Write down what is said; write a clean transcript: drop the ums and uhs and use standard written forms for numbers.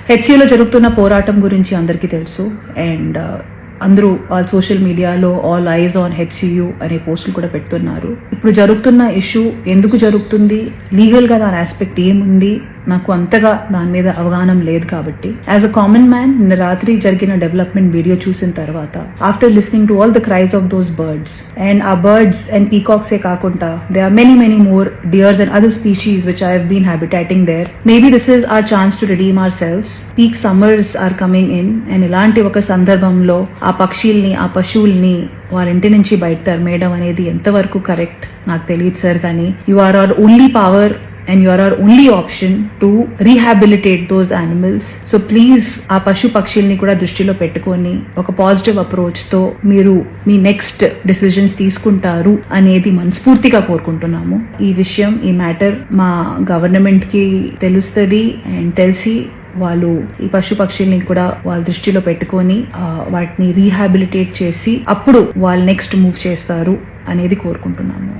హెచ్సియూలో జరుగుతున్న పోరాటం గురించి అందరికీ తెలుసు. అండ్ అందరూ సోషల్ మీడియాలో ఆల్ ఐజ్ ఆన్ హెచ్సియూ అనే పోస్టులు కూడా పెడుతున్నారు. ఇప్పుడు జరుగుతున్న ఇష్యూ ఎందుకు జరుగుతుంది, లీగల్గా దాని ఆస్పెక్ట్ ఏముంది, నాకు అంతగా దాని మీద అవగాహన లేదు. కాబట్టి యాజ్ అ కామన్ మ్యాన్ నిన్న రాత్రి జరిగిన డెవలప్మెంట్ వీడియో చూసిన తర్వాత after listening to all the cries of those birds and ఆ బర్డ్స్ అండ్ పీకాక్సే కాకుండా there are many more deers and other species which I have been habitating there. Maybe this is our chance to redeem ourselves. Peak summers are coming in and ఇలాంటి ఒక సందర్భంలో ఆ పక్షుల్ని ఆ పశువుల్ని వాళ్ళ ఇంటి నుంచి బయట తరిమేయడం అనేది ఎంతవరకు కరెక్ట్ నాకు తెలియదు సార్. కానీ you are our only power and you are our only option to rehabilitate those animals. So please ఆ పశు పక్షుల్ని కూడా దృష్టిలో పెట్టుకొని ఒక పాజిటివ్ అప్రోచ్ తో మీరు మీ నెక్స్ట్ డిసిజన్స్ తీసుకుంటారు అనేది మనస్ఫూర్తిగా కోరుకుంటున్నాము. ఈ విషయం ఈ మ్యాటర్ మా గవర్నమెంట్ కి తెలుస్తుంది అండ్ తెలిసి వాళ్ళు ఈ పశు పక్షుల్ని కూడా వాళ్ళ దృష్టిలో పెట్టుకొని వాటిని రీహాబిలిటేట్ చేసి అప్పుడు వాళ్ళు నెక్స్ట్ మూవ్ చేస్తారు అనేది కోరుకుంటున్నాము.